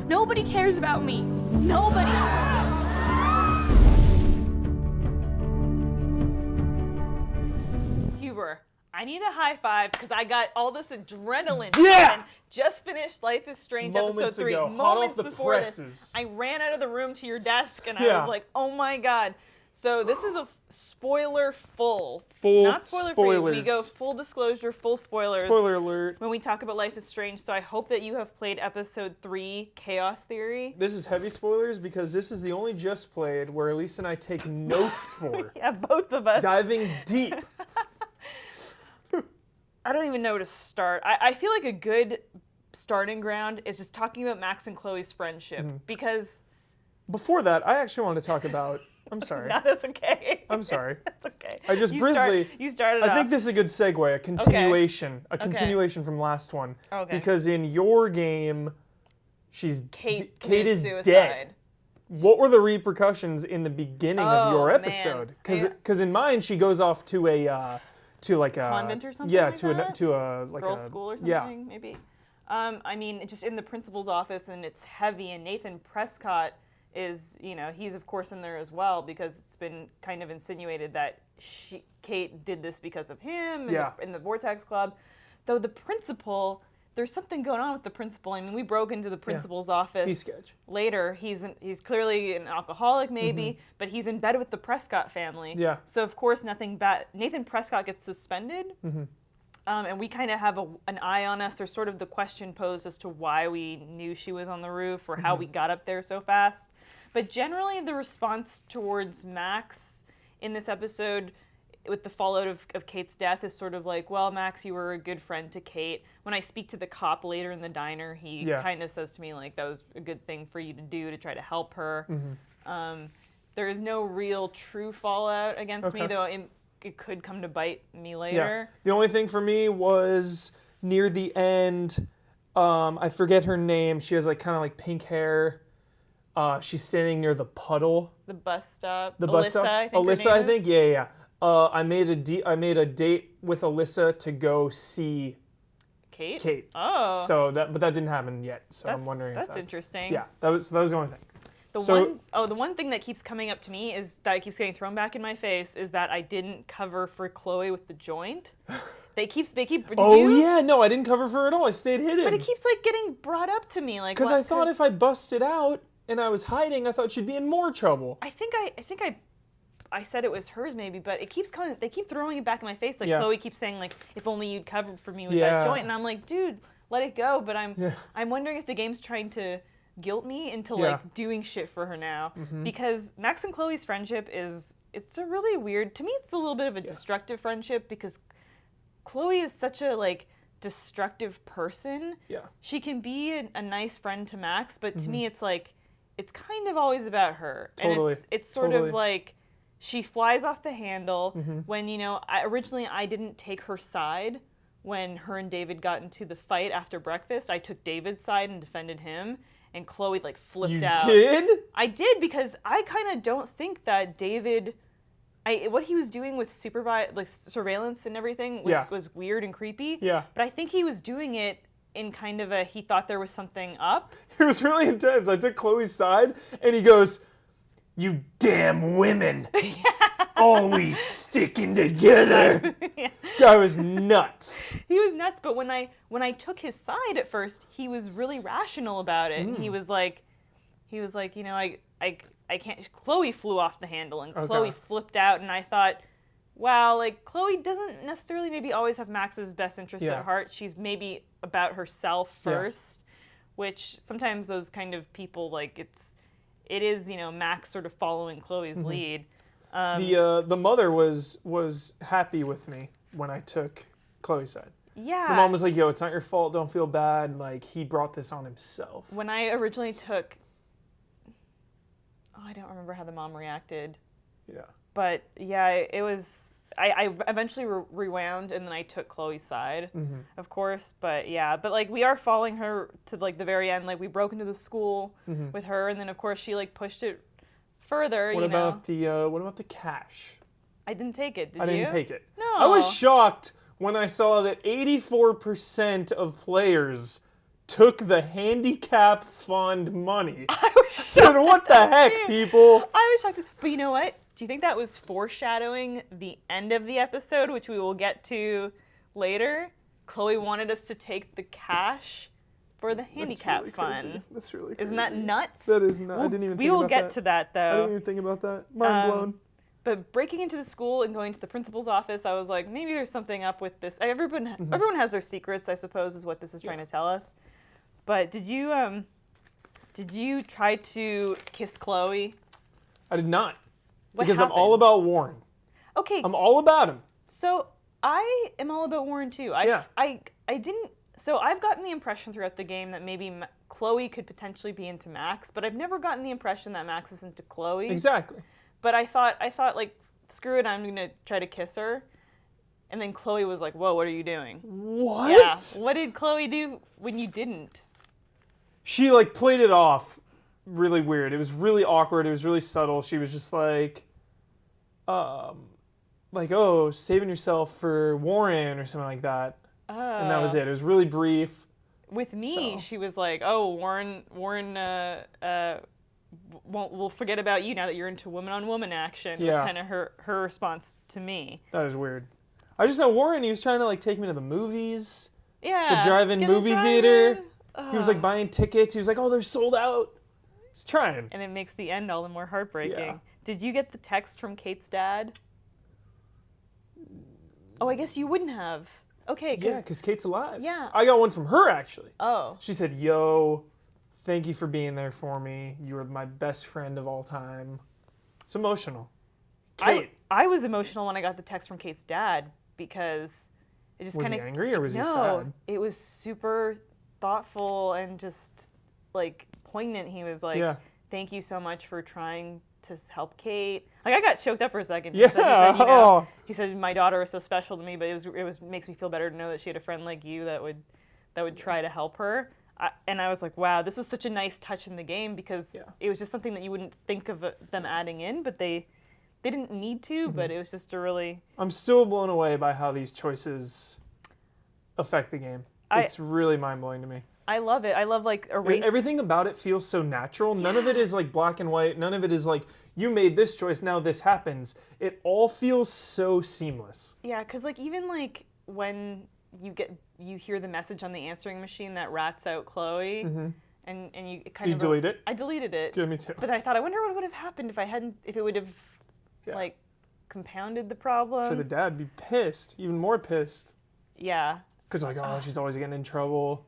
Nobody cares about me. Nobody. Huber, I need a high five because I got all this adrenaline. Yeah! Just finished Life is Strange Moments episode 3. ago, hot Moments off the before presses. this, I ran out of the room to your desk and I Yeah. was like, oh my god. So this is a spoiler full. Full Not spoiler spoilers. free. We go full disclosure, full spoilers. Spoiler alert. When we talk about Life is Strange, so I hope that you have played episode 3, Chaos Theory. This is heavy spoilers because this is the only Just Played where Elise and I take notes for. Yeah, both of us. Diving deep. I don't even know where to start. I feel like a good starting ground is just talking about Max and Chloe's friendship because... Before that, I actually want to talk about... I'm sorry. No, that's okay. I'm sorry. That's okay. I just briefly... You started I think this is a good segue, a continuation. A continuation from last one. Okay. Because in your game, Kate is suicide. dead. What were the repercussions in the beginning of your episode? Because in mine, she goes off to a... to like a convent or something. Yeah, like that? to a like girls' a school or something. Yeah. Maybe. I mean, just in the principal's office, and it's heavy. And Nathan Prescott is, he's of course in there as well because it's been kind of insinuated that Kate did this because of him in the Vortex Club. Though the principal, there's something going on with the principal. I mean, we broke into the principal's office. He's sketch. Later. He's clearly an alcoholic, maybe, but he's in bed with the Prescott family. Yeah. So of course nothing bad. Nathan Prescott gets suspended. And we kind of have an eye on us. There's sort of the question posed as to why we knew she was on the roof or how we got up there so fast. But generally, the response towards Max in this episode with the fallout of Kate's death is sort of like, well, Max, you were a good friend to Kate. When I speak to the cop later in the diner, he kind of says to me, like, that was a good thing for you to do to try to help her. There is no real true fallout against me, though it could come to bite me later. Yeah. The only thing for me was near the end, I forget her name. She has like kind of like pink hair. She's standing near the puddle. The bus stop. The Alyssa, bus stop. I think Alyssa, her name I think. Yeah. I made a date with Alyssa to go see Kate. Oh. So but that didn't happen yet. So I'm wondering if that's interesting. Yeah, that was the only thing. The one thing that keeps coming up to me is that keeps getting thrown back in my face is that I didn't cover for Chloe with the joint. They keep. No, I didn't cover for her at all. I stayed hidden. But it keeps like getting brought up to me, like because I thought if I busted out and I was hiding, I thought she'd be in more trouble. I think I said it was hers maybe, but it keeps coming. They keep throwing it back in my face. Like Chloe keeps saying like, if only you'd covered for me with that joint, and I'm like, dude, let it go. But I'm wondering if the game's trying to guilt me into like doing shit for her now because Max and Chloe's friendship it's a really weird, to me it's a little bit of a destructive friendship because Chloe is such a like destructive person. She can be a nice friend to Max, but to me it's like it's kind of always about her. And it's sort of like she flies off the handle when originally I didn't take her side when her and David got into the fight after breakfast. I took David's side and defended him. And Chloe like flipped out. You did? I did because I kind of don't think that David, what he was doing with surveillance and everything was weird and creepy. Yeah. But I think he was doing it in kind of he thought there was something up. It was really intense. I took Chloe's side and he goes, "You damn women. Always sticking together." Guy was nuts. He was nuts, but when I took his side at first, he was really rational about it. And he was like, I can't. Chloe flew off the handle and Chloe flipped out, and I thought, wow, like Chloe doesn't necessarily maybe always have Max's best interest at heart. She's maybe about herself first, which sometimes those kind of people like it is Max sort of following Chloe's lead. The mother was happy with me when I took Chloe's side. Yeah. The mom was like, "Yo, it's not your fault. Don't feel bad. Like he brought this on himself." When I originally took, I don't remember how the mom reacted. Yeah. But yeah, it was. I eventually rewound and then I took Chloe's side, of course. But yeah, but like we are following her to like the very end. Like we broke into the school with her, and then of course she like pushed it further. What about the cash? I didn't take it. Did you? I didn't take it. No. I was shocked when I saw that 84% of players took the handicap fund money. I was shocked. Said, what the heck, people? I was shocked. But you know what? Do you think that was foreshadowing the end of the episode, which we will get to later? Chloe wanted us to take the cash for the handicap fund. Crazy. That's really crazy. Isn't that nuts? That is nuts. I didn't even think about that. We will get to that, though. I didn't even think about that. Mind blown. But breaking into the school and going to the principal's office, I was like, maybe there's something up with this. Everyone has their secrets, I suppose, is what this is trying to tell us. But did you try to kiss Chloe? I did not. What because happened? I'm all about Warren. Okay. I'm all about him. So I am all about Warren too. I didn't. So I've gotten the impression throughout the game that maybe Chloe could potentially be into Max, but I've never gotten the impression that Max is into Chloe. Exactly. But I thought like, screw it, I'm gonna try to kiss her. And then Chloe was like, whoa, what are you doing? What? Yeah. What did Chloe do when you didn't? She like played it off really weird. It was really awkward. It was really subtle. She was just like, oh, saving yourself for Warren or something like that. And that was it. It was really brief. With me, she was like, oh, Warren we'll forget about you now that you're into woman-on-woman action. Yeah. Was kind of her response to me. That was weird. I just know Warren, he was trying to like take me to the movies. Yeah. The drive-in movie theater. He was like buying tickets. He was like, oh, they're sold out. He's trying. And it makes the end all the more heartbreaking. Yeah. Did you get the text from Kate's dad? Oh, I guess you wouldn't have. Okay. Yeah, because Kate's alive. Yeah. I got one from her, actually. Oh. She said, yo, thank you for being there for me. You were my best friend of all time. It's emotional. Kate. I was emotional when I got the text from Kate's dad because it just kind of... Was he angry or was he sad? No, it was super thoughtful and just like poignant. He was like, thank you so much for trying to help Kate. Like, I got choked up for a second. Yeah. He said my daughter was so special to me, but it was makes me feel better to know that she had a friend like you that would try to help her. And I was like, wow, this is such a nice touch in the game because it was just something that you wouldn't think of them adding in, but they didn't need to, but it was just a really... I'm still blown away by how these choices affect the game. It's really mind-blowing to me. I love it. I love like erase. Everything about it feels so natural. None of it is like black and white. None of it is like, you made this choice, now this happens. It all feels so seamless. Yeah, because like even like when you hear the message on the answering machine that rats out Chloe, and you kind of... Did you delete it? I deleted it. Yeah, me too. But I thought, I wonder what would have happened if it would have like compounded the problem. Sure, the dad would be pissed, even more pissed. Yeah. Because like, oh, she's always getting in trouble.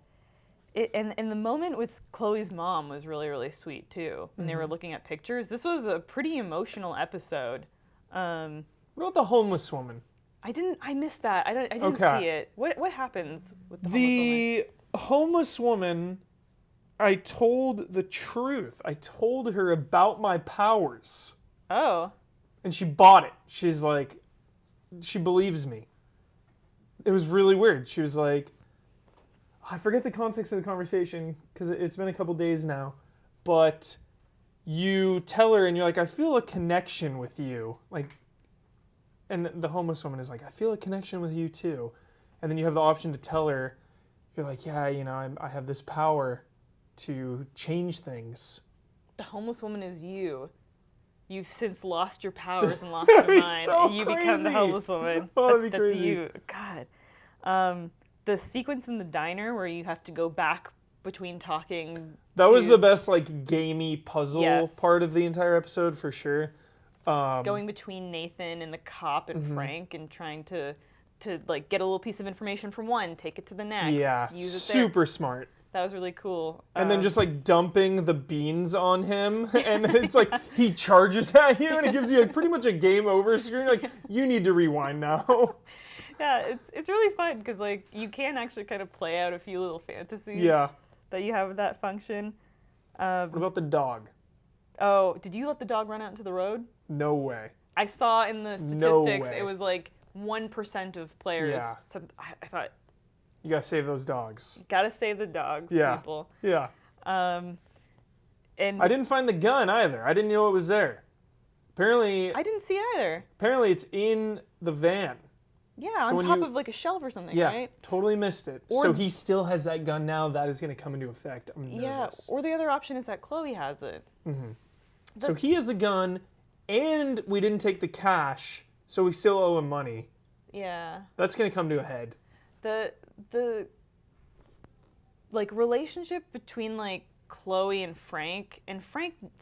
And the moment with Chloe's mom was really, really sweet too. When they were looking at pictures, this was a pretty emotional episode. What about the homeless woman? I missed that. I didn't see it. What happens with the homeless woman? I told the truth. I told her about my powers. Oh. And she bought it. She's like, she believes me. It was really weird. She was like, I forget the context of the conversation because it's been a couple days now, but you tell her and you're like, I feel a connection with you. Like, and the homeless woman is like, I feel a connection with you too. And then you have the option to tell her, you're like, yeah, I have this power to change things. The homeless woman is you. You've since lost your powers and lost your mind, so and you become the homeless woman. Oh, that'd be crazy. That's you. God. The sequence in the diner where you have to go back between talking. That was the best, like, gamey puzzle part of the entire episode for sure. Going between Nathan and the cop and Frank and trying to like get a little piece of information from one, take it to the next. Yeah, use it super smart. That was really cool. And then just like dumping the beans on him, and then it's like he charges at you, and it gives you like pretty much a game over screen. Like, you need to rewind now. Yeah, it's really fun because like you can actually kind of play out a few little fantasies. Yeah. That you have with that function. What about the dog? Oh, did you let the dog run out into the road? No way. I saw in the statistics it was like 1% of players. Yeah. So I thought, you gotta save those dogs. Gotta save the dogs, people. Yeah. And I didn't find the gun either. I didn't know it was there. Apparently, I didn't see it either. Apparently, it's in the van. Yeah, So on top of like a shelf or something, right? Totally missed it. Or, so he still has that gun now. That is going to come into effect. I'm nervous. Or the other option is that Chloe has it. Mm-hmm. So he has the gun, and we didn't take the cash, so we still owe him money. Yeah. That's going to come to a head. The like relationship between like Chloe and Frank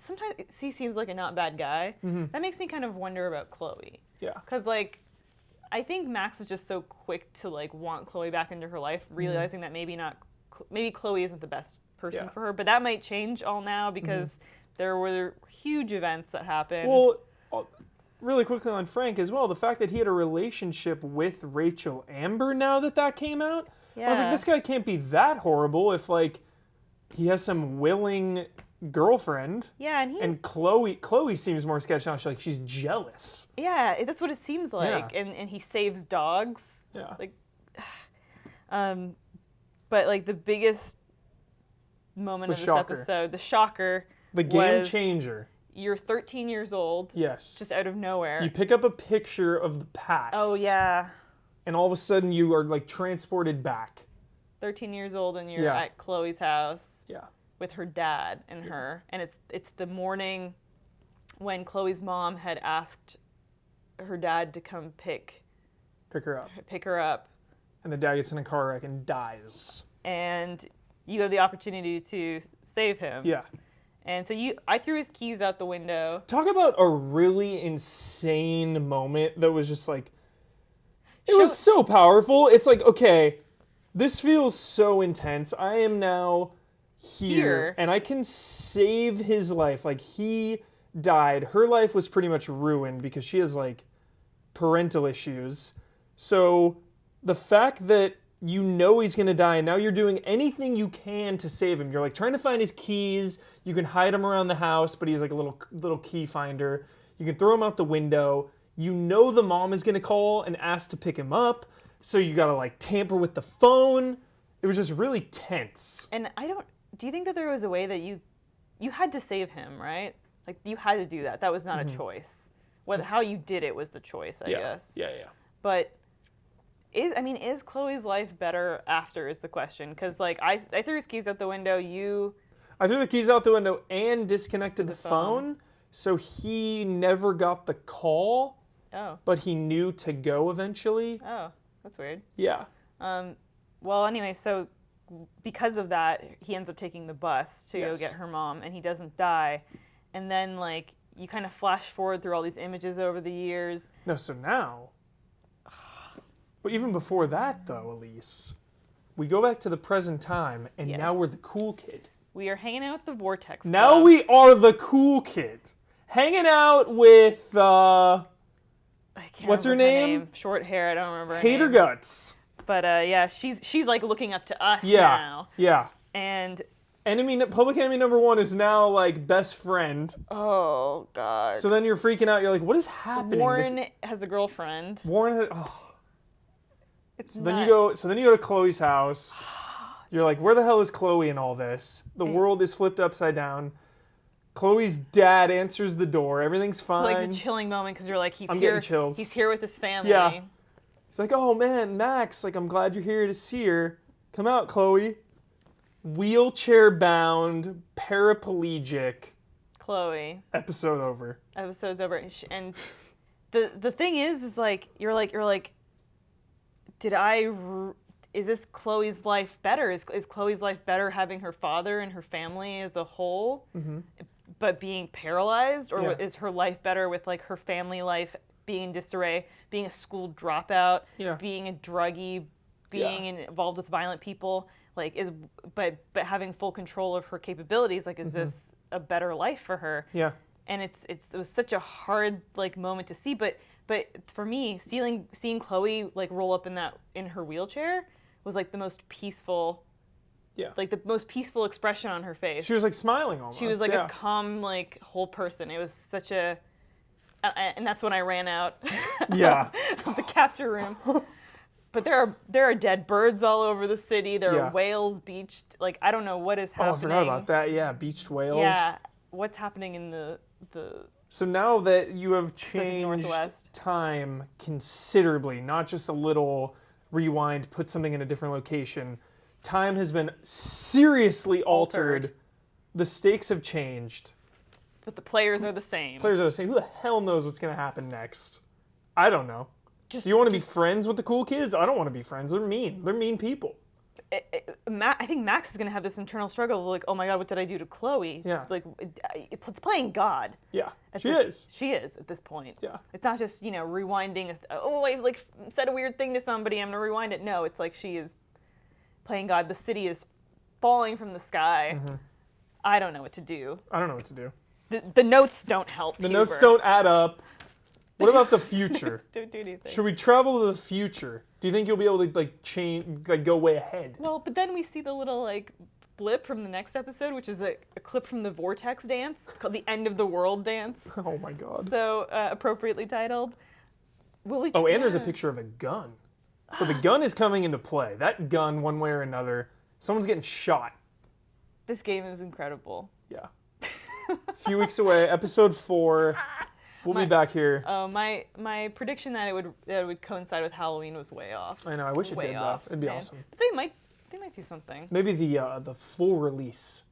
sometimes he seems like a not bad guy. Mm-hmm. That makes me kind of wonder about Chloe. Yeah. Because like I think Max is just so quick to like want Chloe back into her life, realizing that maybe Chloe isn't the best person for her, but that might change all now because there were huge events that happened. Well, really quickly on Frank as well, the fact that he had a relationship with Rachel Amber now that came out, I was like, this guy can't be that horrible if like he has some willing girlfriend. Yeah, and Chloe seems more sketchy now. She's jealous. Yeah, that's what it seems like. Yeah. And he saves dogs. Yeah. Like, but like the biggest moment of this episode, the shocker, the game changer. You're 13 years old. Yes. Just out of nowhere. You pick up a picture of the past. Oh yeah. And all of a sudden you are like transported back. 13 years old and you're at Chloe's house. Yeah. With her dad and her, and it's the morning when Chloe's mom had asked her dad to come pick her up, and the dad gets in a car wreck and dies. And you have the opportunity to save him. Yeah. And so I threw his keys out the window. Talk about a really insane moment that was just like, it was so powerful. It's like, okay, this feels so intense. I am now here and I can save his life. Like, he died. Her life was pretty much ruined because she has like parental issues. So the fact that you know he's gonna die and now you're doing anything you can to save him. You're like trying to find his keys. You can hide him around the house, but he's like a little key finder. You can throw him out the window. You know the mom is gonna call and ask to pick him up, so you gotta like tamper with the phone. It was just really tense. And do you think that there was a way that you had to save him, right? Like you had to do that. That was not a choice. How you did it was the choice, I guess. Yeah. But is Chloe's life better after is the question? Because like I threw his keys out the window. I threw the keys out the window and disconnected the phone, so he never got the call. Oh. But he knew to go eventually. Oh, that's weird. Yeah. Well, anyway, so because of that, he ends up taking the bus to go get her mom, and he doesn't die. And then, like, you kind of flash forward through all these images over the years. No, so now... But even before that, though, Elise, we go back to the present time, and now we're the cool kid. We are hanging out at the Vortex Club. Now we are the cool kid. Hanging out with, what's her name? Short hair, I don't remember her Hater name. Guts. But she's like looking up to us now. Yeah. And Public Enemy #1 is now like best friend. Oh God. So then you're freaking out. You're like, what is happening? Warren has a girlfriend. So then you go to Chloe's house. You're like, where the hell is Chloe in all this? The world is flipped upside down. Chloe's dad answers the door. Everything's fine. It's like a chilling moment because you're like, I'm getting chills. He's here with his family. Yeah. He's like, oh man, Max, like I'm glad you're here to see her. Come out, Chloe. Wheelchair bound, paraplegic. Chloe. Episode over. Episode's over. And the thing is like, you're like, is this Chloe's life better? Is Chloe's life better having her father and her family as a whole, but being paralyzed? Or is her life better with like her family life being in disarray, being a school dropout, being a druggie, being involved with violent people? Like, but having full control of her capabilities, like, is this a better life for her? Yeah. And it was such a hard like moment to see, but for me, seeing Chloe like roll up in her wheelchair was like the most peaceful. Yeah. Like the most peaceful expression on her face. She was like smiling almost. She was like a calm, like whole person. It was such a, and that's when I ran out. Yeah. of the capture room. But there are dead birds all over the city. There are whales beached. Like, I don't know what is happening. Oh, I forgot about that. Yeah, beached whales. Yeah. What's happening in the So now that you have Pacific changed Northwest. time considerably, not just a little rewind, put something in a different location, time has been seriously altered. The stakes have changed. But the players are the same. Players are the same. Who the hell knows what's going to happen next? I don't know. Do you want to be friends with the cool kids? I don't want to be friends. They're mean. They're mean people. I think Max is going to have this internal struggle of like, oh my God, what did I do to Chloe? Yeah. Like, it's playing God. Yeah, she is. She is at this point. Yeah. It's not just, rewinding. I like said a weird thing to somebody, I'm going to rewind it. No, it's like she is playing God. The city is falling from the sky. Mm-hmm. I don't know what to do. I don't know what to do. The notes don't help. The notes don't add up. What about the future? Don't do anything. Should we travel to the future? Do you think you'll be able to change, go way ahead? Well, but then we see the little blip from the next episode, which is a clip from the Vortex dance called the End of the World dance. Oh my God. So appropriately titled. Oh, and there's a picture of a gun. So the gun is coming into play. That gun, one way or another, someone's getting shot. This game is incredible. Yeah. A few weeks away, episode 4. We'll be back here. Oh, my prediction that it would coincide with Halloween was way off. I know. I wish it did though. It'd be awesome. But they might do something. Maybe the full release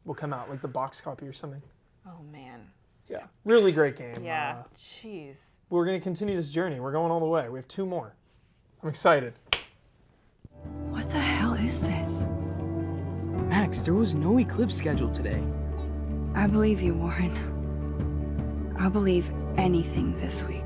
will come out, like the box copy or something. Oh man. Yeah. Really great game. Yeah. Jeez. We're gonna continue this journey. We're going all the way. We have 2 more. I'm excited. What the hell is this? Max, there was no eclipse scheduled today. I believe you, Warren. I'll believe anything this week.